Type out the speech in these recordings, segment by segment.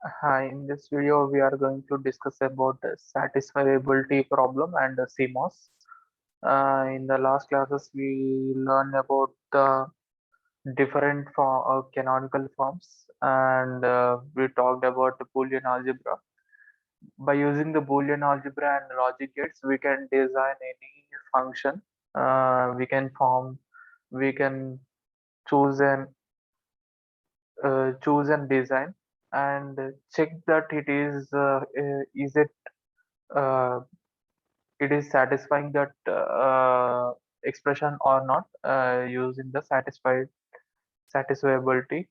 Hi, in this video we are going to discuss about the satisfiability problem and the CMOS. In the last classes we learned about the different canonical forms and we talked about the Boolean algebra. By using the Boolean algebra and logic gates, we can design any function. We can choose an choose and design and check that uh, it is satisfying that expression or not using the satisfiability.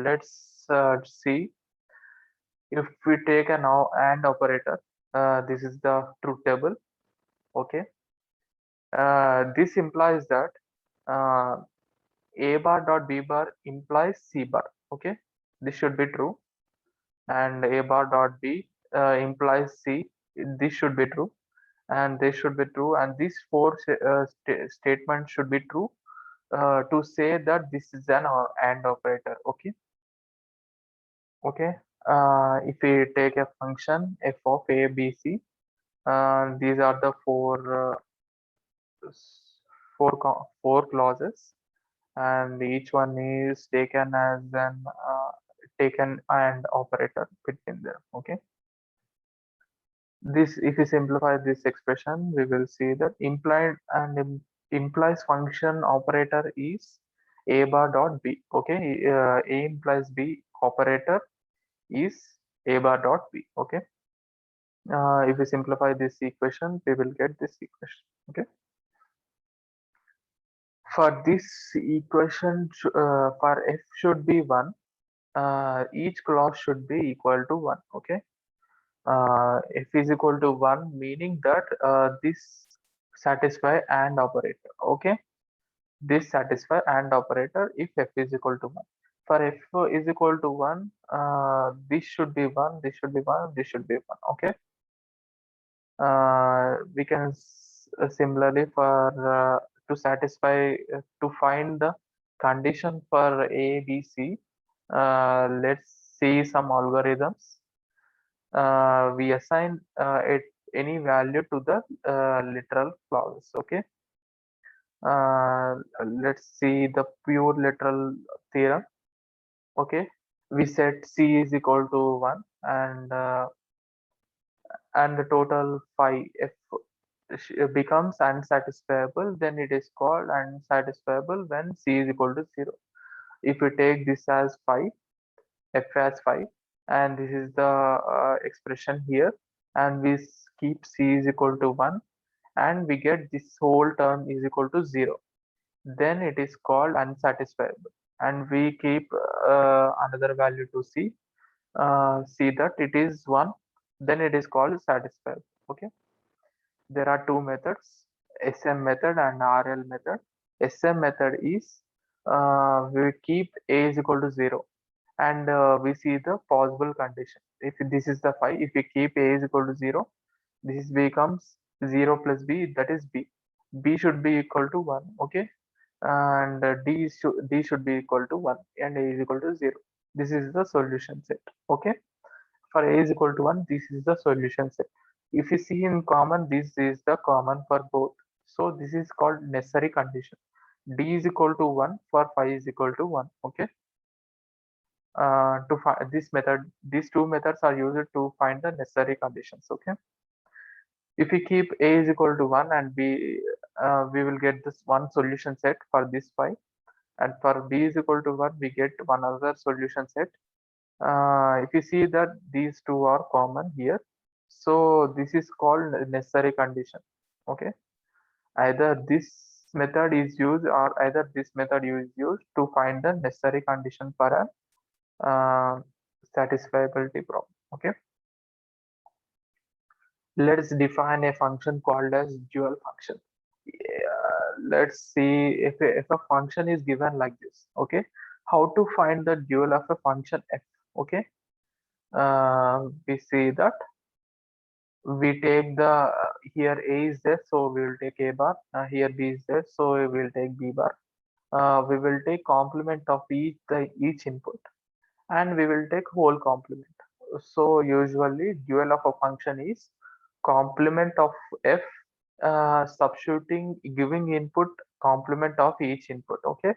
Let's see if we take a now and operator. This is the truth table. Okay. This implies that uh, a bar dot b bar implies c bar. Okay, this should be true, and a bar dot b implies c. This should be true, and this should be true, and these four statements should be true to say that this is an or and operator. Okay. Okay. If we take a function f of a b c, these are the four clauses, and each one is taken as an taken and operator between them. Okay. This, if we simplify this expression, we will see that implied and implies function operator is a bar dot b. Okay, a implies b operator is a bar dot b. Okay, if we simplify this equation, we will get this equation. Okay, for this equation, for f should be 1, each clause should be equal to 1. Okay, f is equal to 1, meaning that this satisfy and operator. Okay, this satisfy and operator if f is equal to 1. For f is equal to 1, this should be 1, this should be 1, this should be 1. Okay, we can similarly for to satisfy to find the condition for a b c. Let's see some algorithms. We assign it any value to the literal clause. Okay, uh, let's see the pure literal theorem. Okay, we set c is equal to 1, and the total phi if becomes unsatisfiable, then it is called unsatisfiable when c is equal to 0. If we take this as phi, f as phi, and this is the expression here, and we keep c is equal to 1, and we get this whole term is equal to 0, then it is called unsatisfiable, and we keep another value to c, see that it is 1, then it is called satisfiable. Okay, there are two methods, SM method and RL method. SM method is we keep a is equal to 0, and we see the possible condition. If this is the phi, if we keep a is equal to 0, this becomes 0 plus b, that is b. B should be equal to 1. Okay, and d should be equal to 1 and a is equal to 0. This is the solution set. Okay, for a is equal to 1, this is the solution set. If you see in common, this is the common for both, so this is called necessary condition. D is equal to 1 for phi is equal to 1. Okay, to find this method, these two methods are used to find the necessary conditions. Okay, if we keep a is equal to 1, and we will get this one solution set for this phi, and for b is equal to 1, we get one other solution set. If you see that these two are common here, so this is called necessary condition. Okay, either this method is used or either this method is used to find the necessary condition for a uh, satisfiability problem. Okay, let's define a function called as dual function. Let's see if a function is given like this. Okay, how to find the dual of a function f. Okay, we see that we take the here a is there, so we will take a bar. Here b is there, so we will take b bar. We will take complement of each input, and we will take whole complement. So usually dual of a function is complement of f, substituting giving input complement of each input. Okay.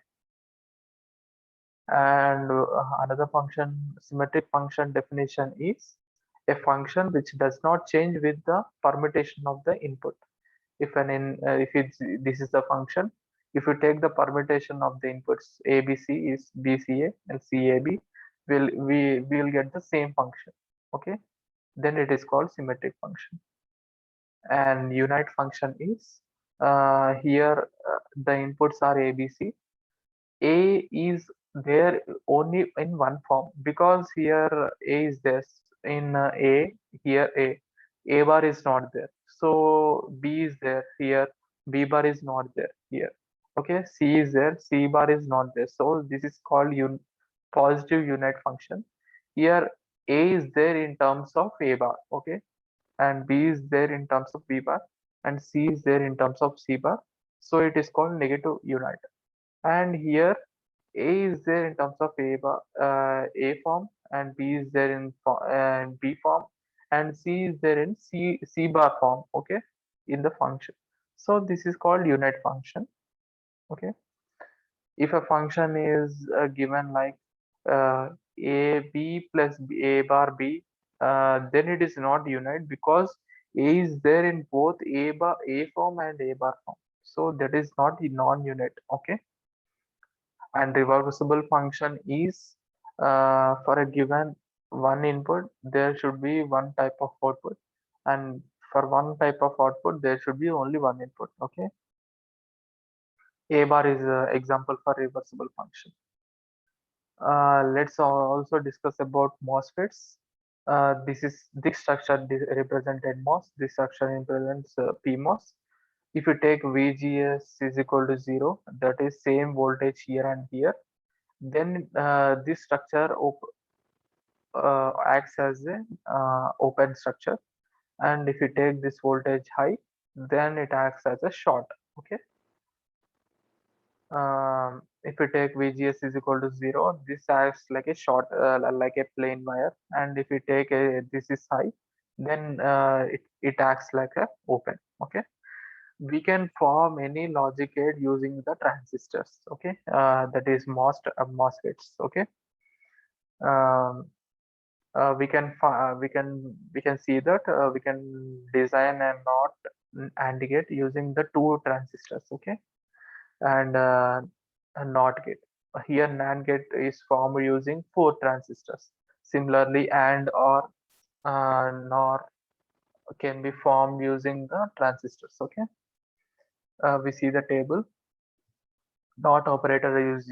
And another function, symmetric function definition is a function which does not change with the permutation of the input. If it's this is the function, if you take the permutation of the inputs ABC is BCA and CAB, we will get the same function. Okay, then it is called symmetric function. And unite function is here the inputs are ABC. A is there only in one form because here A is there in A, here A bar is not there. So B is there here, B bar is not there here. Okay, C is there, C bar is not there. So this is called positive unite function. Here A is there in terms of A bar, okay, and B is there in terms of B bar, and C is there in terms of C bar. So it is called negative unite. And here A is there in terms of A form, and B is there in B form, and C is there in C bar form. Okay, in the function. So this is called unit function. Okay, if a function is given like A B plus A bar B, then it is not unite because A is there in both A form and A bar form. So that is not the non-unit. Okay, and reversible function is for a given one input there should be one type of output, and for one type of output there should be only one input. Okay, A bar is an example for reversible function. Let's also discuss about MOSFETs. This structure represented MOS. This structure represents PMOS. If you take VGS is equal to 0, that is same voltage here and here, then this structure acts as a open structure, and if you take this voltage high, then it acts as a short. Okay, if you take VGS is equal to 0, this acts like a short, like a plain wire, and if you take this is high, then it acts like a open. Okay, we can form any logic gate using the transistors. Okay, that is MOSFETs. Okay, um, we can see that we can design a NOT AND gate using the two transistors. Okay, and a NOT gate. Here NAND gate is formed using four transistors. Similarly, AND or NOR can be formed using the transistors. Okay, we see the table. NOT operator is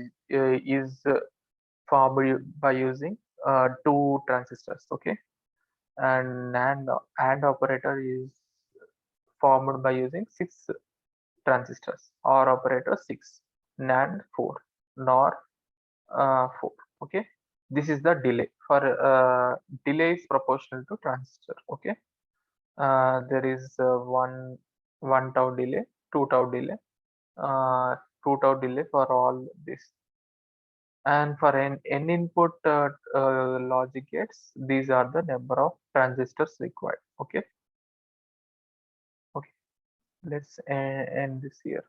formed by using two transistors. Okay, and AND operator is formed by using six transistors. OR operator 6, NAND 4, NOR 4. Okay, this is the delay. For delay is proportional to transistor. Okay, there is one tau delay, two tau delay, uh, two tau delay for all this. And for n input logic gates, these are the number of transistors required. Okay, okay, let's end this here.